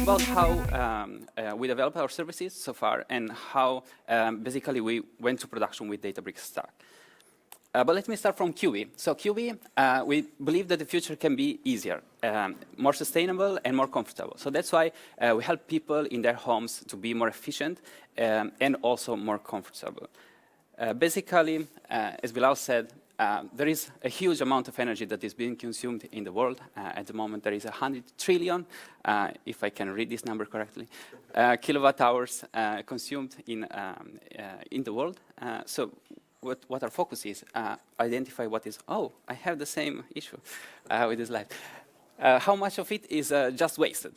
about how we develop our services so far and how basically we went to production with Databricks Stack. But let me start from Quby. So Quby, we believe that the future can be easier, more sustainable, and more comfortable. So that's why we help people in their homes to be more efficient and also more comfortable. Basically, as Bilal said, there is a huge amount of energy that is being consumed in the world. At the moment, there is 100 trillion, if I can read this number correctly, kilowatt hours consumed in the world. So what our focus is, identify what is, oh, I have the same issue with this light. How much of it is just wasted?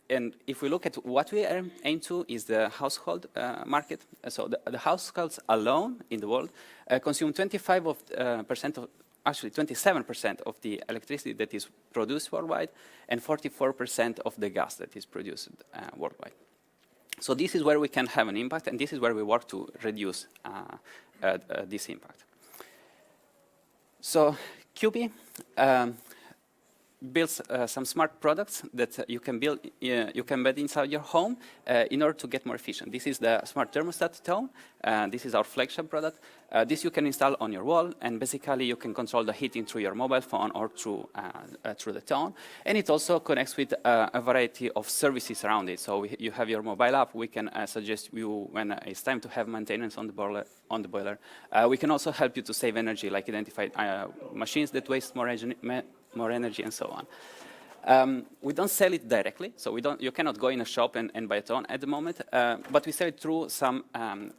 And if we look at what we aim to is the household market. So the households alone in the world consume 27% of the electricity that is produced worldwide and 44% of the gas that is produced worldwide. So this is where we can have an impact, and this is where we work to reduce this impact. So Quby builds some smart products that you can build, you can embed inside your home in order to get more efficient. This is the smart thermostat Toon. This is our flagship product. This you can install on your wall, and basically you can control the heating through your mobile phone or through the Toon. And it also connects with a variety of services around it. So you have your mobile app. We can suggest you when it's time to have maintenance on the boiler. We can also help you to save energy, like identify machines that waste more energy and so on. We don't sell it directly, so you cannot go in a shop and buy a Toon at the moment, but we sell it through some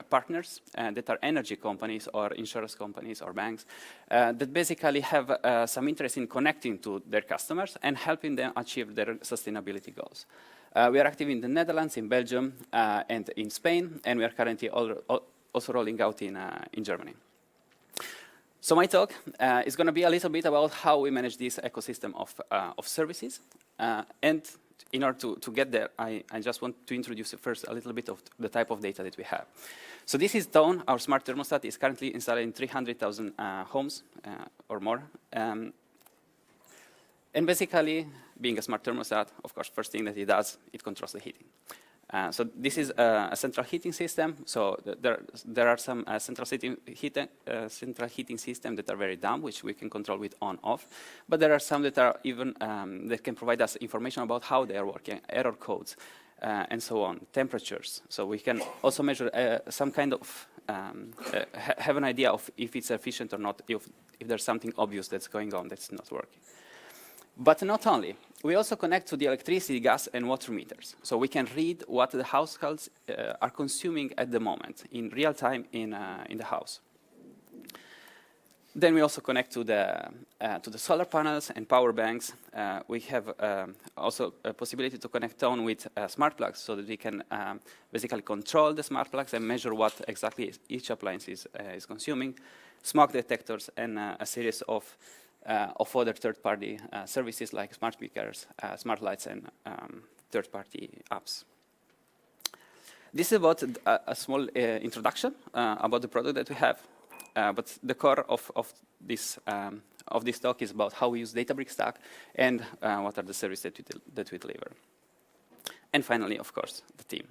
partners that are energy companies or insurance companies or banks that basically have some interest in connecting to their customers and helping them achieve their sustainability goals. We are active in the Netherlands, in Belgium, and in Spain, and we are currently also rolling out in Germany. So my talk is going to be a little bit about how we manage this ecosystem of services. And in order to get there, I just want to introduce first a little bit of the type of data that we have. So this is Toon. Our smart thermostat is currently installed in 300,000 homes or more. And basically, being a smart thermostat, of course, first thing that it does, it controls the heating. So this is a central heating system. So there are some central heating systems that are very dumb, which we can control with on/off. But there are some that are even that can provide us information about how they are working, error codes, and so on, temperatures. So we can also measure some kind of have an idea of if it's efficient or not, if there's something obvious that's going on that's not working. But not only, we also connect to the electricity, gas, and water meters. So we can read what the households are consuming at the moment in real time in the house. Then we also connect to the solar panels and power banks. We have also a possibility to connect Toon with smart plugs so that we can basically control the smart plugs and measure what exactly each appliance is consuming, smoke detectors, and a series of other third-party services like smart speakers, smart lights, and third-party apps. This is about a small introduction about the product that we have, but the core of this talk is about how we use Databricks Stack and what are the services that we deliver. And finally, of course, the team.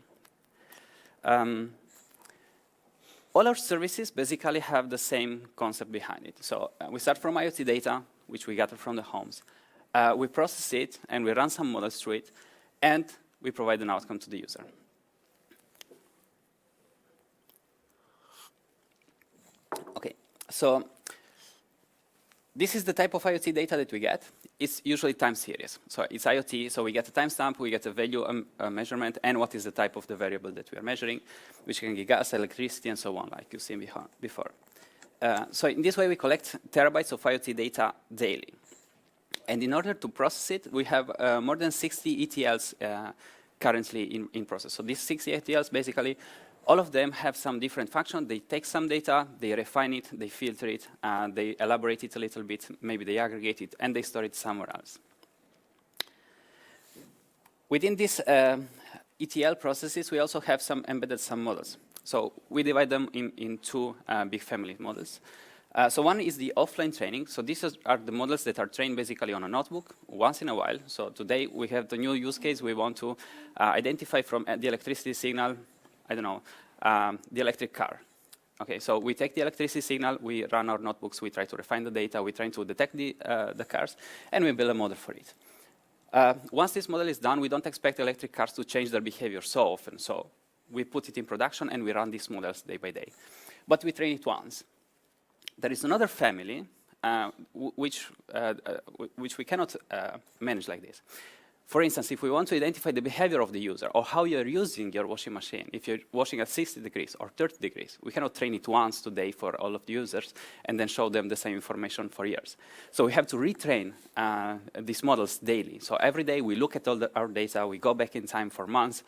All our services basically have the same concept behind it. So we start from IoT data, which we gather from the homes. We process it, and we run some models through it, and we provide an outcome to the user. OK, so this is the type of IoT data that we get. It's usually time series. So it's IoT, so we get a timestamp, we get a value measurement, and what is the type of the variable that we are measuring, which can be gas, electricity, and so on, like you've seen before. So in this way, we collect terabytes of IoT data daily. And in order to process it, we have more than 60 ETLs currently in process. So these 60 ETLs, basically, all of them have some different function. They take some data, they refine it, they filter it, they elaborate it a little bit, maybe they aggregate it, and they store it somewhere else. Within these ETL processes, we also have some embedded models. So we divide them in two big family models. So one is the offline training. So these are the models that are trained basically on a notebook once in a while. So today we have the new use case. We want to identify from the electricity signal, I don't know, the electric car. Okay, so we take the electricity signal, we run our notebooks, we try to refine the data, we try to detect the cars, and we build a model for it. Once this model is done, we don't expect electric cars to change their behavior so often. So we put it in production and we run these models day by day. But we train it once. There is another family which we cannot manage like this. For instance, if we want to identify the behavior of the user or how you're using your washing machine, if you're washing at 60 degrees or 30 degrees, we cannot train it once today for all of the users and then show them the same information for years. So we have to retrain these models daily. So every day we look at all our data, we go back in time for months,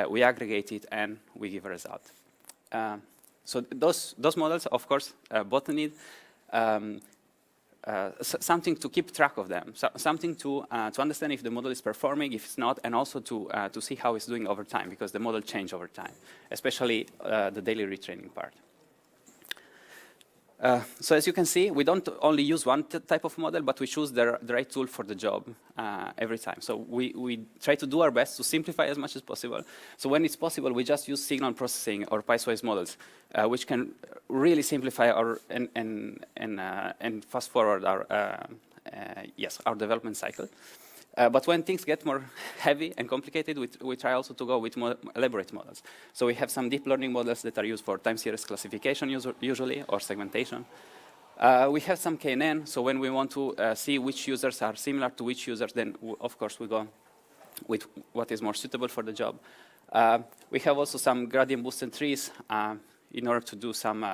we aggregate it, and we give a result. So those models, of course, both need something to keep track of them, something to understand if the model is performing, if it's not, and also to see how it's doing over time, because the model changes over time, especially the daily retraining part. So as you can see, we don't only use one type of model, but we choose the right tool for the job every time. So we try to do our best to simplify as much as possible. So when it's possible, we just use signal processing or piecewise models, which can really simplify and fast forward our development cycle. But when things get more heavy and complicated, we try also to go with more elaborate models. So we have some deep learning models that are used for time series classification usually, or segmentation. We have some KNN, so when we want to see which users are similar to which users, then of course we go with what is more suitable for the job. We have also some gradient boosted trees in order to do some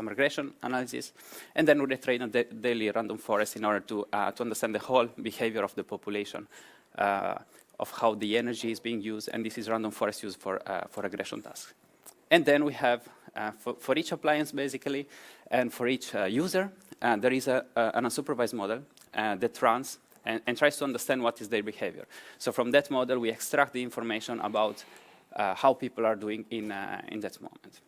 regression analysis. And then we retrain a daily random forest in order to understand the whole behavior of the population, of how the energy is being used, and this is random forest used for regression tasks. And then we have, for each appliance basically, and for each user, there is an unsupervised model that runs and tries to understand what is their behavior. So from that model, we extract the information about how people are doing in that moment.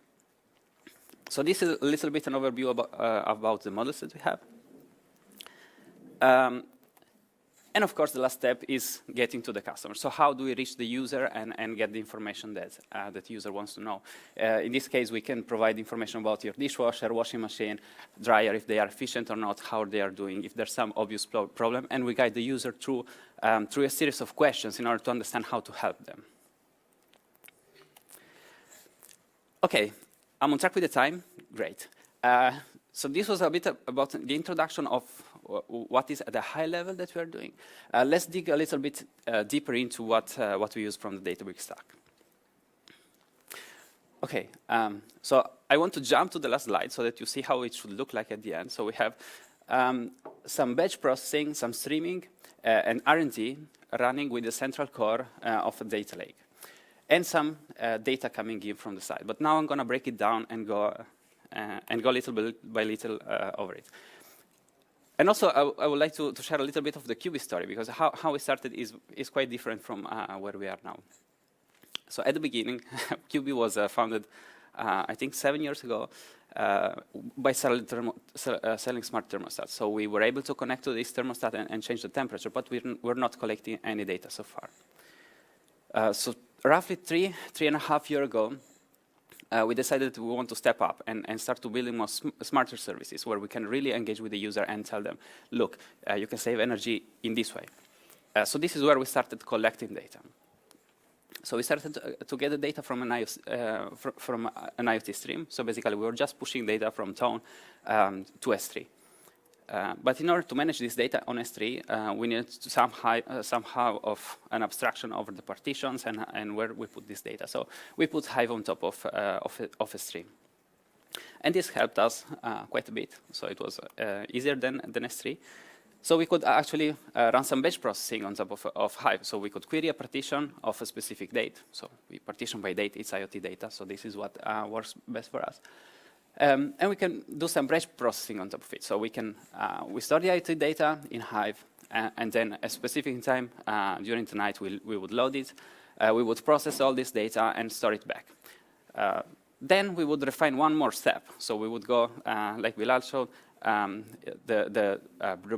So this is a little bit an overview about the models that we have. And of course, the last step is getting to the customer. So how do we reach the user and get the information that the user wants to know? In this case, we can provide information about your dishwasher, washing machine, dryer, if they are efficient or not, how they are doing, if there's some obvious problem, and we guide the user through a series of questions in order to understand how to help them. Okay. I'm on track with the time. Great. So this was a bit about the introduction of what is at a high level that we are doing. Let's dig a little bit deeper into what we use from the Databricks stack. Okay. So I want to jump to the last slide so that you see how it should look like at the end. So we have some batch processing, some streaming, and R&D running with the central core of a data lake, and some data coming in from the side. But now I'm going to break it down and go little bit by little over it. And also, I would like to share a little bit of the Quby story, because how we started is quite different from where we are now. So at the beginning, Quby was founded, I think, 7 years ago by selling smart thermostats. So we were able to connect to this thermostat and change the temperature, but we're not collecting any data so far. So roughly 3.5 years ago, we decided we want to step up and start to building more smarter services where we can really engage with the user and tell them, look, you can save energy in this way. So this is where we started collecting data. So we started to get the data from an IoT stream. So basically, we were just pushing data from Toon to S3. But in order to manage this data on S3, we needed to somehow of an abstraction over the partitions and where we put this data. So we put Hive on top of S3. And this helped us quite a bit. So it was easier than S3. So we could actually run some batch processing on top of Hive. So we could query a partition of a specific date. So we partition by date, it's IoT data. So this is what works best for us. And we can do some batch processing on top of it. So we can we store the IoT data in Hive, and then a specific time during the night we would load it. We would process all this data and store it back. Then we would refine one more step. So we would go, like Bilal showed, the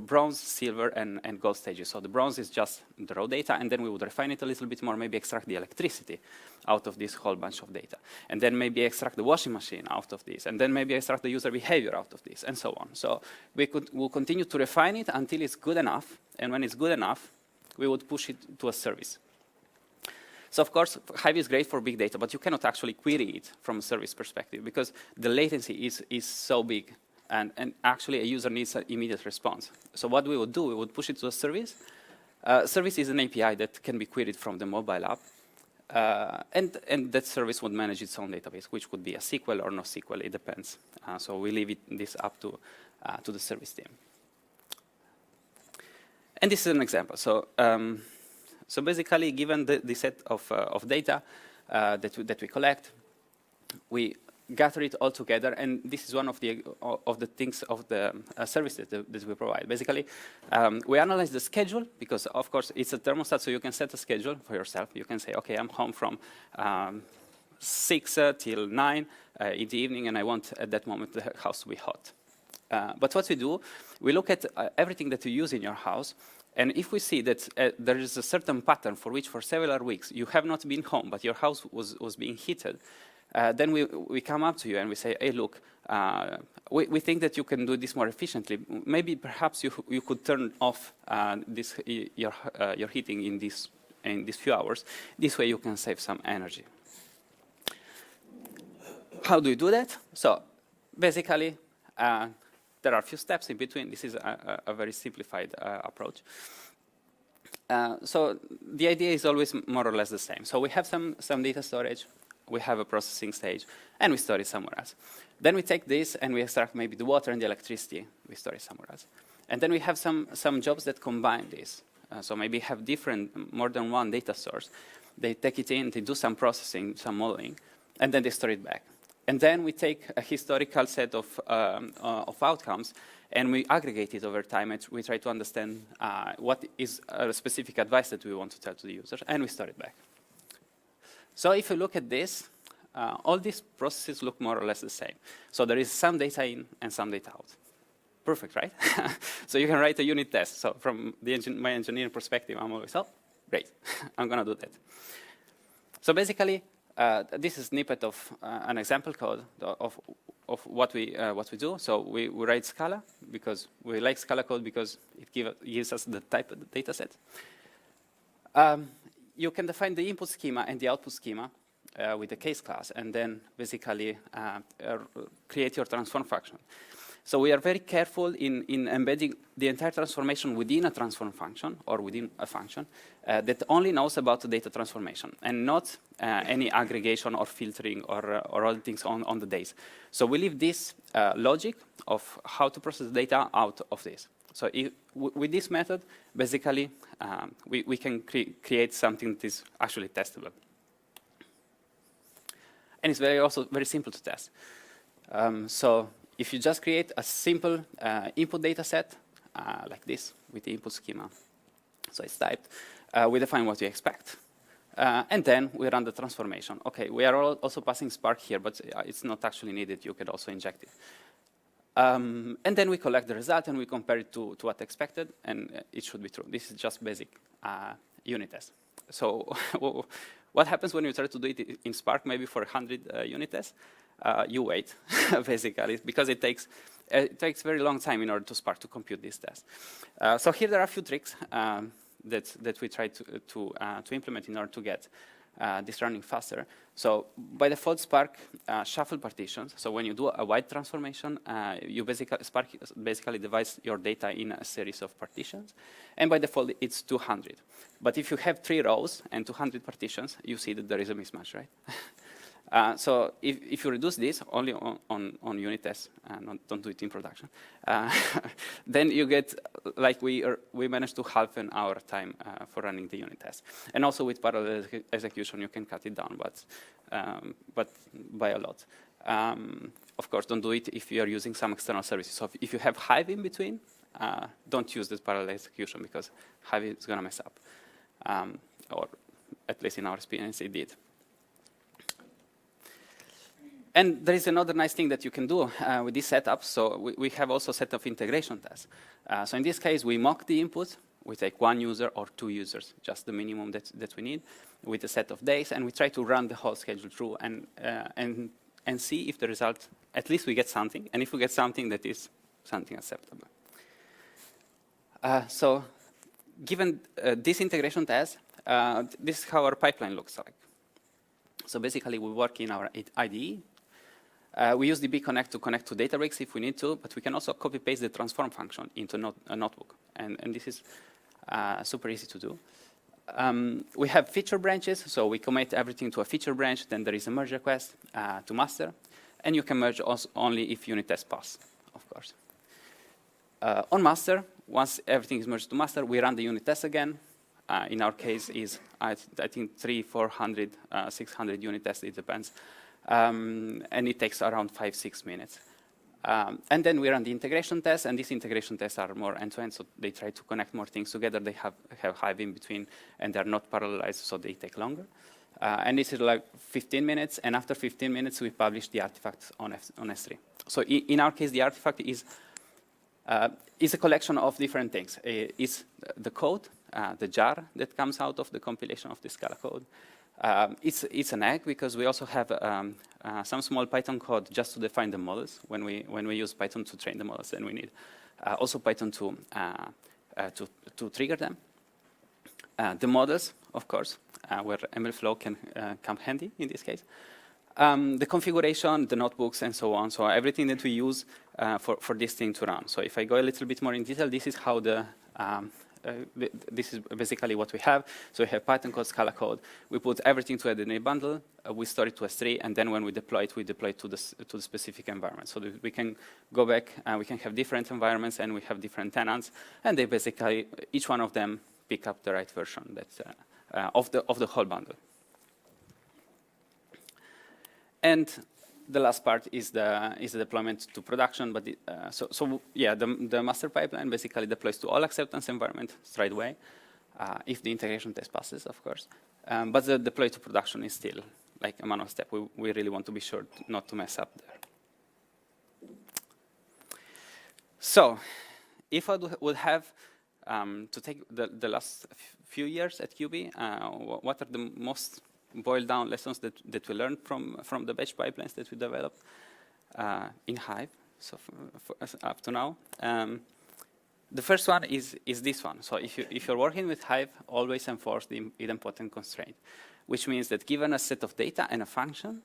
bronze, silver, and gold stages. So the bronze is just the raw data, and then we would refine it a little bit more, maybe extract the electricity out of this whole bunch of data, and then maybe extract the washing machine out of this, and then maybe extract the user behavior out of this, and so on. So we'll continue to refine it until it's good enough, and when it's good enough, we would push it to a service. So of course, Hive is great for big data, but you cannot actually query it from a service perspective because the latency is so big, and actually a user needs an immediate response. So what we would do, we would push it to a service. Service is an API that can be queried from the mobile app, and that service would manage its own database, which could be a SQL or NoSQL, it depends. So we leave this up to the service team. And this is an example. So basically, given the set of data that we collect, we gather it all together, and this is one of the things of the services that we provide. Basically, we analyze the schedule because, of course, it's a thermostat, so you can set a schedule for yourself. You can say, okay, I'm home from 6 till 9 in the evening, and I want at that moment the house to be hot. But what we do, we look at everything that you use in your house, and if we see that there is a certain pattern for which for several weeks you have not been home, but your house was being heated, then we come up to you and we say, hey, look, we think that you can do this more efficiently. Maybe perhaps you could turn off your heating in these few hours. This way you can save some energy. How do you do that? So basically, there are a few steps in between. This is a very simplified approach. So the idea is always more or less the same. So we have some data storage. We have a processing stage, and we store it somewhere else. Then we take this, and we extract maybe the water and the electricity. We store it somewhere else. And then we have some jobs that combine this. So maybe have more than one data source. They take it in, they do some processing, some modeling, and then they store it back. And then we take a historical set of outcomes, and we aggregate it over time, and we try to understand what is a specific advice that we want to tell to the user, and we store it back. So if you look at this, all these processes look more or less the same. So there is some data in and some data out. Perfect, right? So you can write a unit test. So from my engineering perspective, I'm always, oh, great, I'm going to do that. So basically, this is a snippet of an example code of what we do. So we write Scala because we like Scala code because it gives us the type of the data set. You can define the input schema and the output schema with the case class, and then basically create your transform function. So we are very careful in embedding the entire transformation within a transform function or within a function that only knows about the data transformation and not any aggregation or filtering or other things on the days. So we leave this logic of how to process data out of this. So with this method, basically, we can create something that is actually testable. And it's also very simple to test. So if you just create a simple input data set like this with the input schema, so it's typed, we define what we expect. And then we run the transformation. Okay, we are also passing Spark here, but it's not actually needed. You could also inject it. And then we collect the result and we compare it to what expected, and it should be true. This is just basic unit test. So what happens when you try to do it in Spark, maybe for 100 unit tests? You wait, basically, because it takes very long time in order to Spark to compute this test. So here there are a few tricks that we try to implement in order to get this running faster. So by default, Spark shuffle partitions. So when you do a wide transformation, Spark basically divides your data in a series of partitions. And by default, it's 200. But if you have 3 rows and 200 partitions, you see that there is a mismatch, right? So if you reduce this only on unit tests, don't do it in production, then you get, like we managed to halve our time for running the unit test. And also with parallel execution, you can cut it down, but by a lot. Of course, don't do it if you are using some external services. So if you have Hive in between, don't use this parallel execution because Hive is going to mess up. Or at least in our experience, it did. And there is another nice thing that you can do with this setup. So we have also a set of integration tests. So in this case, we mock the input. We take 1 user or 2 users, just the minimum that we need, with a set of days, and we try to run the whole schedule through and see if the result, at least we get something, and if we get something that is something acceptable. So given this integration test, this is how our pipeline looks like. So basically, we work in our IDE. We use DB Connect to connect to Databricks if we need to, but we can also copy-paste the transform function into a notebook. And this is super easy to do. We have feature branches, so we commit everything to a feature branch. Then there is a merge request to master. And you can merge only if unit tests pass, of course. On master, once everything is merged to master, we run the unit test again. In our case, is I think 300, 400, 600 unit tests, it depends. And it takes around 5-6 minutes. And then we run the integration tests, and these integration tests are more end-to-end, so they try to connect more things together. They have Hive in between, and they're not parallelized, so they take longer. And this is like 15 minutes, and after 15 minutes, we publish the artifact on S3. So in our case, the artifact is a collection of different things. It's the code, the jar that comes out of the compilation of the Scala code. It's an egg because we also have some small Python code just to define the models. When we use Python to train the models, then we need also Python to trigger them. The models, of course, where MLflow can come handy in this case. The configuration, the notebooks, and so on. So everything that we use for this thing to run. So if I go a little bit more in detail, this is how this is basically what we have. So we have Python code, Scala code. We put everything together in a bundle. We store it to S3, and then when we deploy it to the specific environment. So that we can go back, and we can have different environments, and we have different tenants, and they basically, each one of them pick up the right version of the whole bundle. And the last part is the deployment to production. But the master pipeline basically deploys to all acceptance environment straight away, if the integration test passes, of course. But the deploy to production is still like a manual step. We really want to be sure not to mess up there. So, if I would have to take the last few years at Quby, what are the most boiled down lessons that we learned from the batch pipelines that we developed in Hive, so up to now. The first one is this one. So if you're working with Hive, always enforce the idempotent constraint, which means that given a set of data and a function,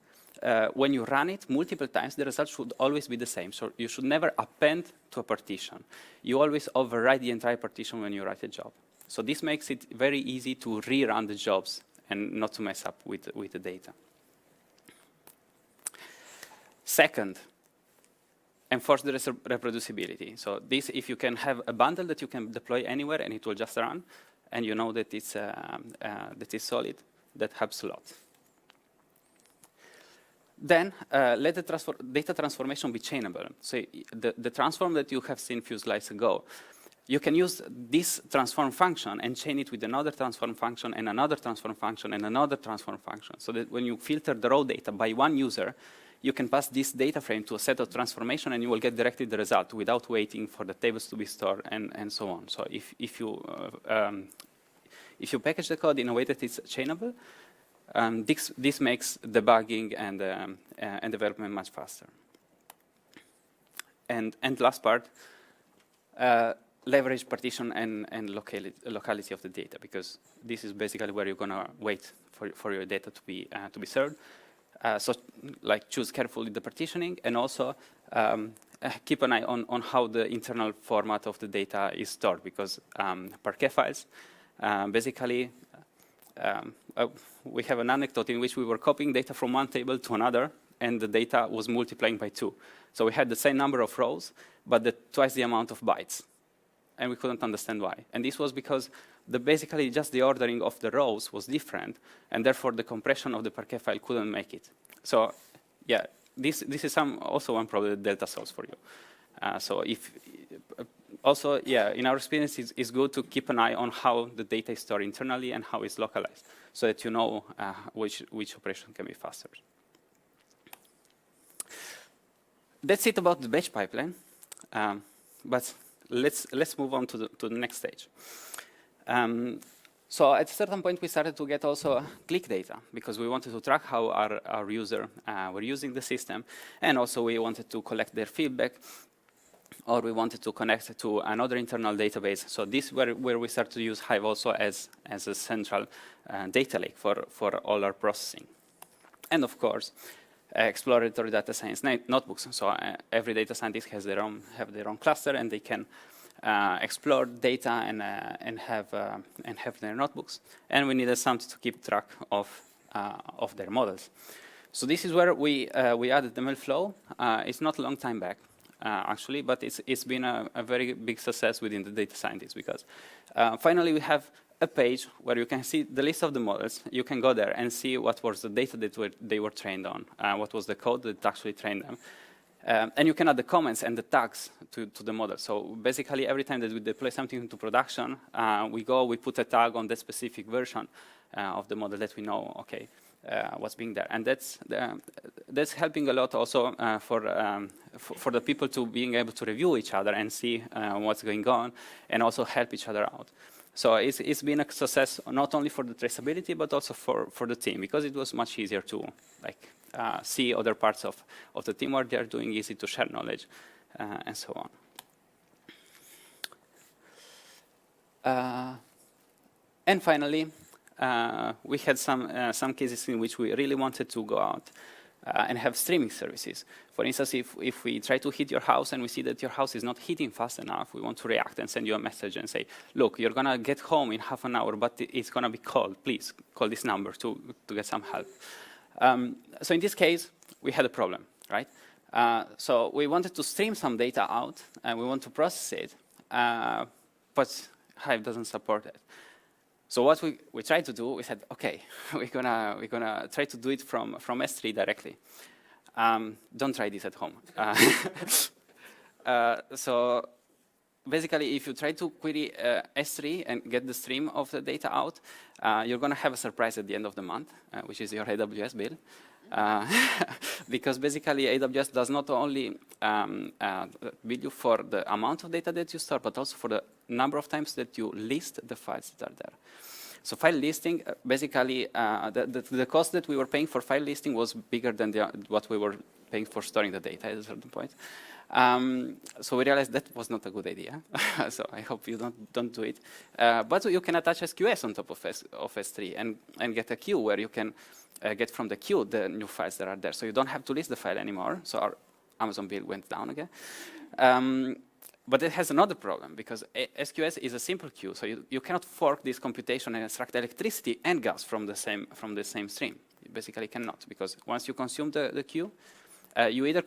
when you run it multiple times, the result should always be the same. So you should never append to a partition. You always override the entire partition when you write a job. So this makes it very easy to rerun the jobs and not to mess up with the data. Second, enforce the reproducibility. So this, if you can have a bundle that you can deploy anywhere and it will just run, and you know that it's solid, that helps a lot. Then let the data transformation be chainable. So the transform that you have seen a few slides ago, you can use this transform function and chain it with another transform function and another transform function and another transform function, so that when you filter the raw data by one user, you can pass this data frame to a set of transformation and you will get directly the result without waiting for the tables to be stored and so on. So if you package the code in a way that is chainable, this makes debugging and development much faster. And last part, leverage partition and locality of the data, because this is basically where you're going to wait for your data to be served. So, like, choose carefully the partitioning, and also keep an eye on how the internal format of the data is stored, because Parquet files, basically, we have an anecdote in which we were copying data from one table to another, and the data was multiplying by 2. So we had the same number of rows, but twice the amount of bytes. And we couldn't understand why. And this was because basically just the ordering of the rows was different, and therefore the compression of the Parquet file couldn't make it. So yeah, this is also one problem that Delta solves for you. So in our experience, it's good to keep an eye on how the data is stored internally and how it's localized, so that you know which operation can be faster. That's it about the batch pipeline. But let's move on to the next stage. So at a certain point, we started to get also click data because we wanted to track how our user were using the system, and also we wanted to collect their feedback, or we wanted to connect to another internal database. So this is where we start to use Hive also as a central data lake for all our processing. And of course, exploratory data science notebooks. So every data scientist have their own cluster, and they can explore data and have their notebooks. And we needed something to keep track of their models. So this is where we added the MLflow. It's not a long time back, actually, but it's been a very big success within the data scientists because finally we have a page where you can see the list of the models. You can go there and see what was the data that they were trained on, what was the code that actually trained them. And you can add the comments and the tags to the model. So basically, every time that we deploy something into production, we put a tag on that specific version of the model that we know, okay, what's being there. And that's helping a lot also for the people to being able to review each other and see what's going on and also help each other out. So it's been a success not only for the traceability, but also for the team, because it was much easier to see other parts of the team what they're doing, easy to share knowledge, and so on. And finally, we had some cases in which we really wanted to go out and have streaming services. For instance, if we try to heat your house and we see that your house is not heating fast enough, we want to react and send you a message and say, look, you're going to get home in half an hour, but it's going to be cold. Please call this number to get some help. So in this case, we had a problem, right? So we wanted to stream some data out, and we want to process it, but Hive doesn't support it. So what we tried to do, we said, okay, we're gonna try to do it from S3 directly. Don't try this at home. So basically, if you try to query S3 and get the stream of the data out, you're going to have a surprise at the end of the month, which is your AWS bill. Because basically, AWS does not only bill you for the amount of data that you store, but also for the number of times that you list the files that are there. So file listing, basically, the cost that we were paying for file listing was bigger than what we were paying for storing the data at a certain point. So we realized that was not a good idea. So I hope you don't do it. But you can attach SQS on top of S3 and get a queue where you can get from the queue the new files that are there. So you don't have to list the file anymore. So our Amazon bill went down again. But it has another problem because SQS is a simple queue. So you cannot fork this computation and extract electricity and gas from the same stream. You basically cannot, because once you consume the queue, you either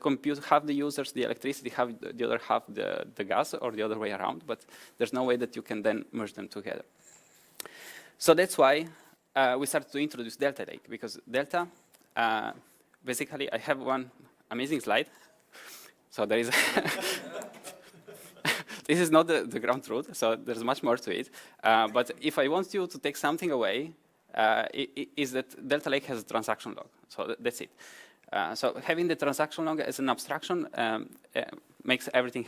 compute half the users the electricity, half the other half the gas, or the other way around. But there's no way that you can then merge them together. So that's why we started to introduce Delta Lake, because Delta, basically, I have one amazing slide. So there is, this is not the ground truth, so there's much more to it. But if I want you to take something away, is that Delta Lake has a transaction log. So that's it. So having the transaction log as an abstraction makes everything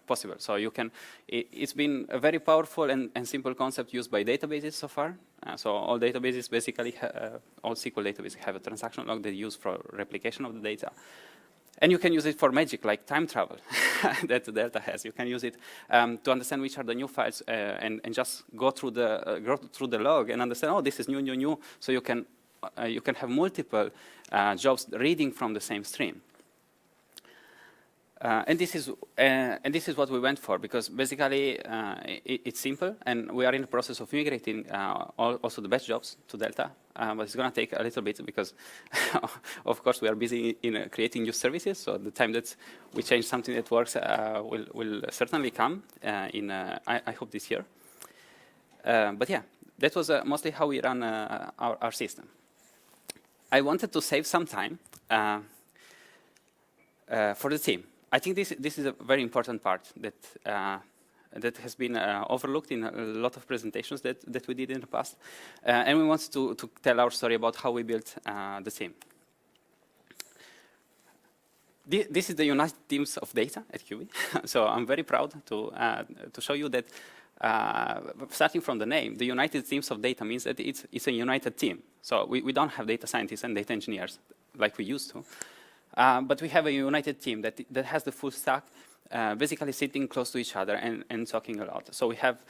possible. So you can, it's been a very powerful and simple concept used by databases so far. So all databases basically, all SQL databases have a transaction log they use for replication of the data. And you can use it for magic, like time travel that Delta has. You can use it to understand which are the new files and just go through the log and understand, oh, this is new. So you can have multiple jobs reading from the same stream. And this is what we went for, because basically it's simple, and we are in the process of migrating also the batch jobs to Delta. But it's going to take a little bit because, of course, we are busy in creating new services. So the time that we change something that works will certainly come I hope this year. But yeah, that was mostly how we run our system. I wanted to save some time for the team. I think this is a very important part that has been overlooked in a lot of presentations that we did in the past. And we wanted to tell our story about how we built the team. This is the United Teams of Data at Quby. So I'm very proud to show you that starting from the name, the United Teams of Data means that it's a united team. So we don't have data scientists and data engineers like we used to. But we have a united team that has the full stack, basically sitting close to each other and talking a lot. So we have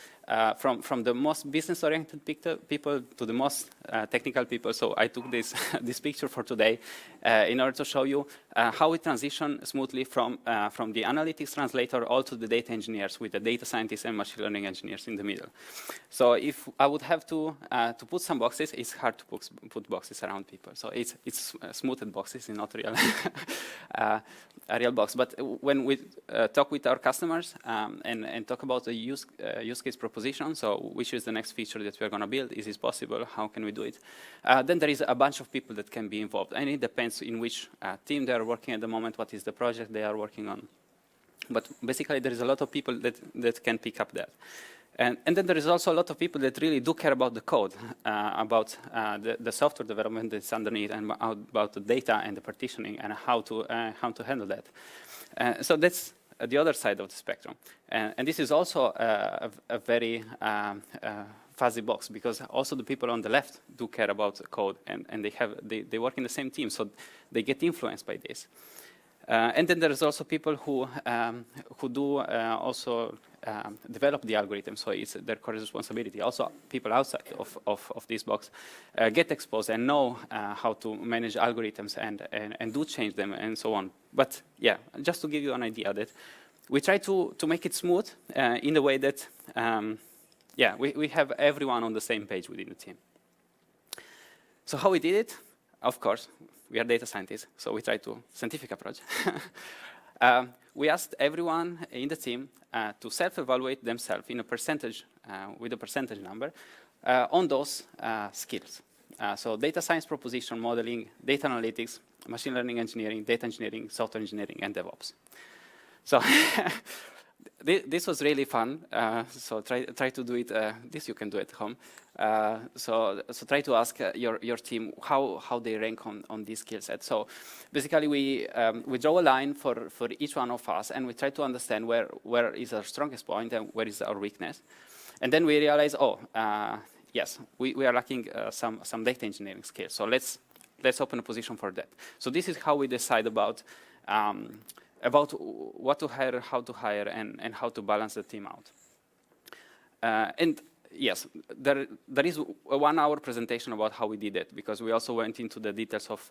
from the most business-oriented people to the most technical people. So I took this this picture for today in order to show you how we transition smoothly from the analytics translator all to the data engineers with the data scientists and machine learning engineers in the middle. So if I would have to put some boxes, it's hard to put boxes around people. So it's smoothed boxes, not real a real box. But when we talk with our customers and talk about the use case proposition, so which is the next feature that we're going to build, is this possible, how can we do it, then there is a bunch of people that can be involved, and it depends in which team they are working at the moment, what is the project they are working on. But basically there is a lot of people that can pick up that. And then there is also a lot of people that really do care about the code, about the software development that's underneath, and about the data and the partitioning and how to handle that. So that's the other side of the spectrum. And this is also a very fuzzy box, because also the people on the left do care about the code, and they work in the same team, so they get influenced by this. And then there's also people who do also develop the algorithm, so it's their core responsibility. Also, people outside of this box get exposed and know how to manage algorithms and do change them and so on. But yeah, just to give you an idea that we try to make it smooth in a way that, yeah, we have everyone on the same page within the team. So how we did it? Of course, we are data scientists, so we try to scientific approach. We asked everyone in the team to self-evaluate themselves in a percentage, with a percentage number, on those skills. So data science proposition, modeling, data analytics, machine learning engineering, data engineering, software engineering, and DevOps. So this was really fun. So try to do it. This you can do at home. So try to ask your team how they rank on these skill sets. So basically we draw a line for each one of us, and we try to understand where is our strongest point and where is our weakness. And then we realize, yes, we are lacking some data engineering skills. So let's open a position for that. So this is how we decide about what to hire, how to hire, and how to balance the team out. And yes, there is a 1 hour presentation about how we did it, because we also went into the details of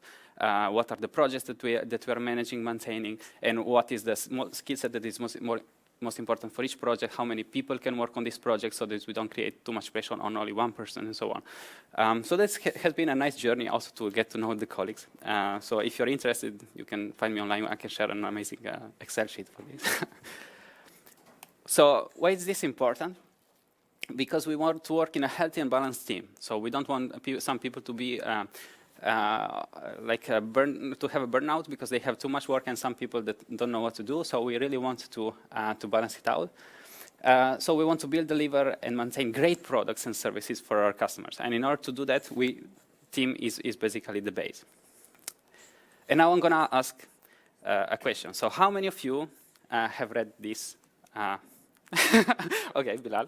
what are the projects that we are managing, maintaining, and what is the skill set that is most important for each project, how many people can work on this project so that we don't create too much pressure on only one person, and so on. So this has been a nice journey also to get to know the colleagues. So if you're interested, you can find me online. I can share an amazing Excel sheet for this. So why is this important? Because we want to work in a healthy and balanced team. So we don't want some people to be to have a burnout because they have too much work, and some people that don't know what to do. So we really want to balance it out. So we want to build, deliver, and maintain great products and services for our customers. And in order to do that, team is basically the base. And now I'm going to ask a question. So how many of you have read this? Okay, Bilal.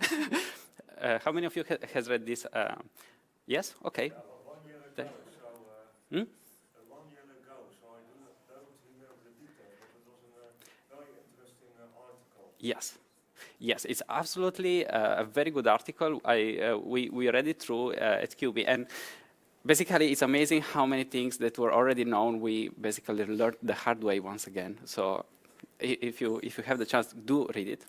How many of you has read this? Yes? Okay. 1 year ago, so 1 year ago, so I don't remember the details, but it was a very interesting article. Yes, it's absolutely a very good article. We read it through at Quby, and basically it's amazing how many things that were already known we basically learned the hard way once again. So if you have the chance, do read it.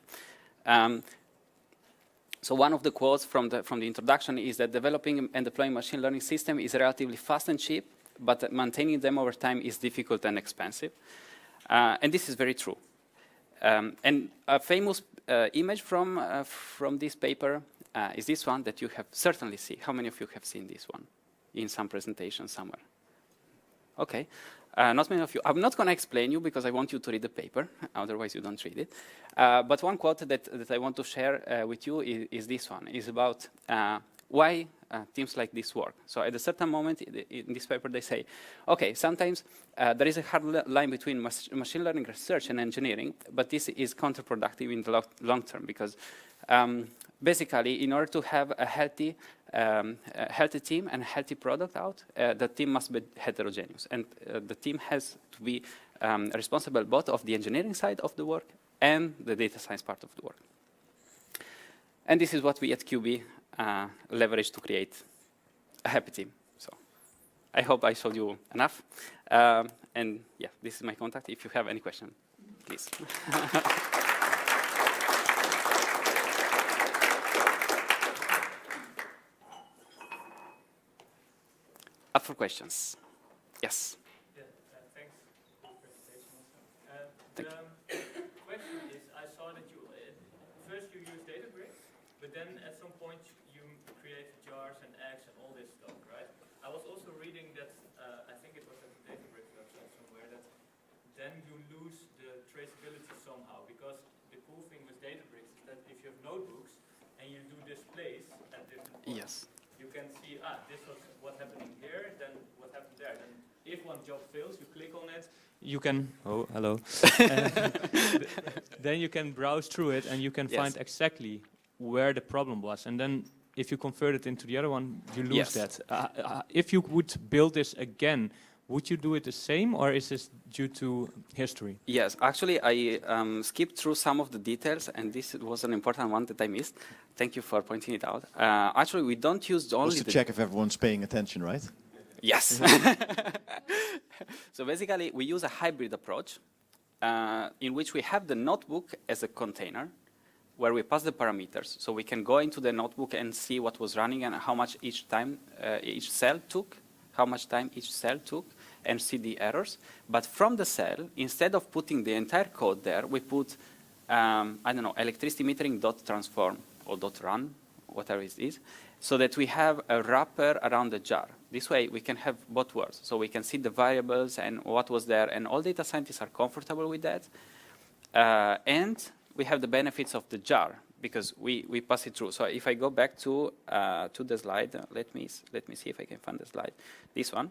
So one of the quotes from the introduction is that developing and deploying machine learning system is relatively fast and cheap, but maintaining them over time is difficult and expensive. And this is very true. And a famous image from this paper is this one that you have certainly seen. How many of you have seen this one in some presentation somewhere? Okay. Not many of you. I'm not going to explain you because I want you to read the paper. Otherwise, you don't read it. But one quote that I want to share with you is this one. It's about why teams like this work. So at a certain moment in this paper, they say, okay, sometimes there is a hard line between machine learning research and engineering, but this is counterproductive in the long term because basically, in order to have a healthy team and a healthy product out, the team must be heterogeneous. And the team has to be responsible both of the engineering side of the work and the data science part of the work. And this is what we at Quby leverage to create a happy team. So I hope I showed you enough. And yeah, this is my contact. If you have any question, please. Up for questions. Yes. Yeah, thanks for the presentation also. The question is, I saw that you first you use Databricks, but then at some point you create jars and eggs and all this stuff, right? I was also reading that, I think it was at the Databricks website somewhere, that then you lose the traceability somehow, because the cool thing with Databricks is that if you have notebooks and you do displays at different points, you can see, this was what happening here, then what happened there. Then if one job fails, you click on it, you can, then you can browse through it and you can find exactly where the problem was. And then if you convert it into the other one, you lose that. If you would build this again, would you do it the same, or is this due to history? Yes, actually, I skipped through some of the details, and this was an important one that I missed. Thank you for pointing it out. Actually, we don't use only just to check if everyone's paying attention, right? Yes. So basically, we use a hybrid approach in which we have the notebook as a container where we pass the parameters. So we can go into the notebook and see what was running and how much each cell took, how much time each cell took, and see the errors. But from the cell, instead of putting the entire code there, we put, I don't know, electricity metering dot transform or dot run, whatever it is, so that we have a wrapper around the jar. This way, we can have both worlds. So we can see the variables and what was there, and all data scientists are comfortable with that. And we have the benefits of the jar, because we pass it through. So if I go back to the slide, let me see if I can find the slide. This one.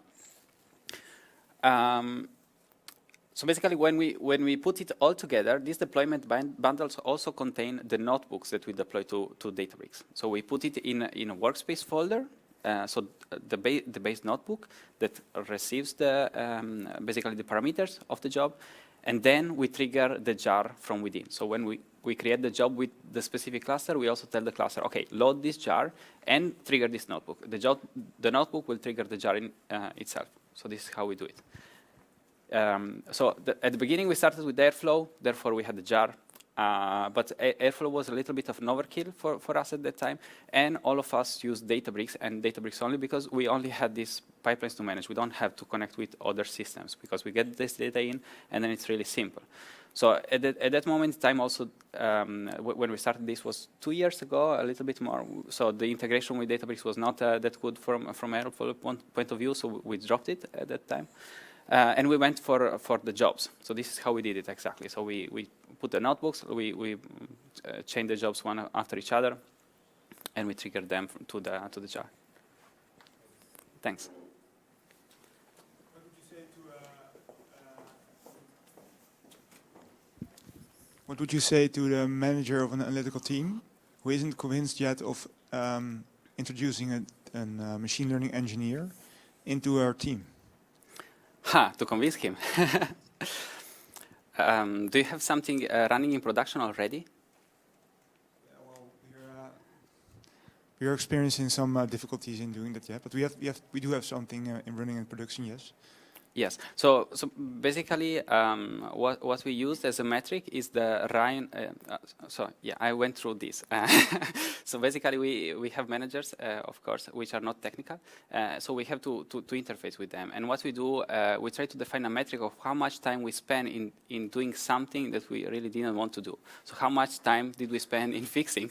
So basically, when we put it all together, these deployment bundles also contain the notebooks that we deploy to Databricks. So we put it in a workspace folder. So the base notebook that receives basically the parameters of the job, and then we trigger the jar from within. So when we create the job with the specific cluster, we also tell the cluster, okay, load this jar and trigger this notebook. The notebook will trigger the jar in itself. So this is how we do it. So at the beginning, we started with Airflow. Therefore, we had the jar. But Airflow was a little bit of an overkill for us at that time. And all of us used Databricks, and Databricks only because we only had these pipelines to manage. We don't have to connect with other systems because we get this data in, and then it's really simple. So at that moment in time also, when we started this was 2 years ago, a little bit more. So the integration with Databricks was not that good from Airflow point of view, so we dropped it at that time. And we went for the jobs. So this is how we did it exactly. So we put the notebooks, we chain the jobs one after each other, and we trigger them to the jar. Thanks. What would you say to the manager of an analytical team who isn't convinced yet of introducing a machine learning engineer into our team? To convince him. Do you have something running in production already? Yeah, well, we are experiencing some difficulties in doing that yet, but we do have something in running in production, yes. Yes. So basically, what we used as a metric is the Ryan. So yeah, I went through this. So basically, we have managers, of course, which are not technical. So we have to interface with them. And what we do, we try to define a metric of how much time we spend in doing something that we really didn't want to do. So how much time did we spend in fixing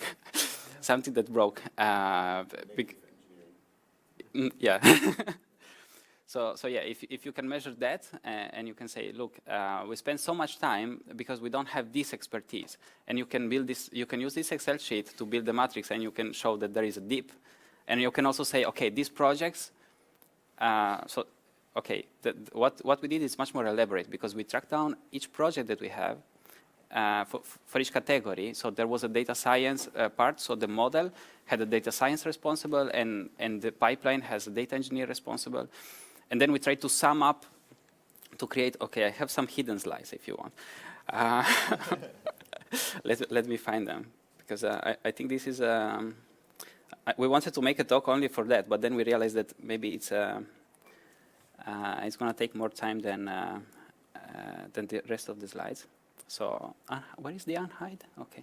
something that broke? Yeah. So yeah, if you can measure that and you can say, look, we spend so much time because we don't have this expertise, and you can build this, you can use this Excel sheet to build the matrix, and you can show that there is a dip And you can also say, okay, these projects, what we did is much more elaborate because we tracked down each project that we have for each category. So there was a data science part. So the model had a data science responsible, and the pipeline has a data engineer responsible. And then we tried to sum up to create, okay, I have some hidden slides if you want. Let me find them, because I think this is, we wanted to make a talk only for that, but then we realized that maybe it's going to take more time than the rest of the slides. So where is the unhide? Okay.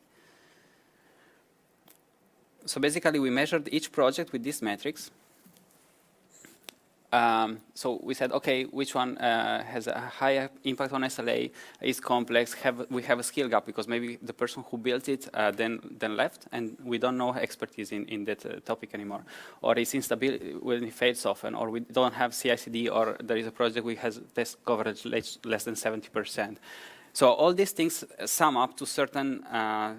So basically, we measured each project with these metrics. So we said, okay, which one has a higher impact on SLA, is complex, we have a skill gap because maybe the person who built it then left, and we don't know expertise in that topic anymore. Or it's instability when it fails often, or we don't have CI/CD, or there is a project which has test coverage less than 70%. So all these things sum up to certain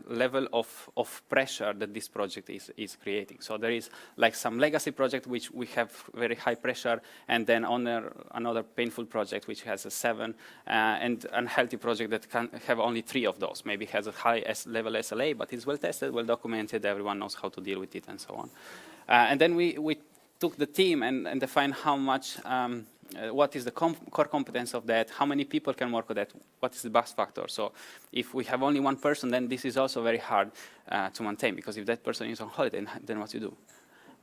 level of pressure that this project is creating. So there is like some legacy project which we have very high pressure, and then another painful project which has a 7, and unhealthy project that can have only 3 of those. Maybe has a high level SLA, but it's well tested, well documented, everyone knows how to deal with it, and so on. And then we took the team and defined how much what is the core competence of that, how many people can work on that, what is the bus factor. So if we have only one person, then this is also very hard to maintain, because if that person is on holiday, then what you do?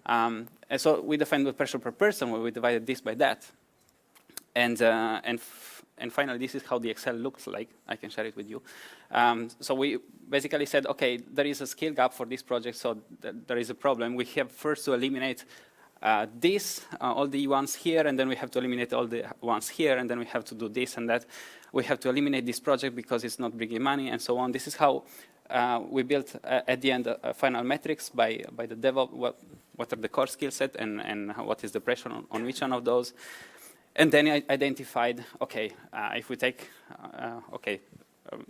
And so we defined the pressure per person, where we divided this by that. And finally, this is how the Excel looks like. I can share it with you. So we basically said, okay, there is a skill gap for this project, so there is a problem. We have first to eliminate all the ones here, and then we have to eliminate all the ones here, and then we have to do this and that. We have to eliminate this project because it's not bringing money, and so on. This is how we built, at the end, final metrics by the DevOps, what are the core skill set, and what is the pressure on which one of those. And then I identified, okay, if we take,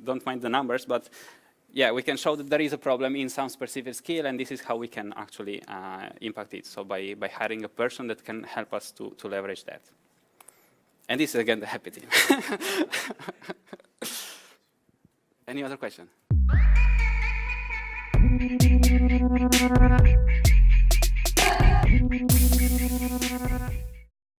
don't mind the numbers, but yeah, we can show that there is a problem in some specific skill, and this is how we can actually impact it. So by hiring a person that can help us to leverage that. And this is, again, the happy team. Any other question?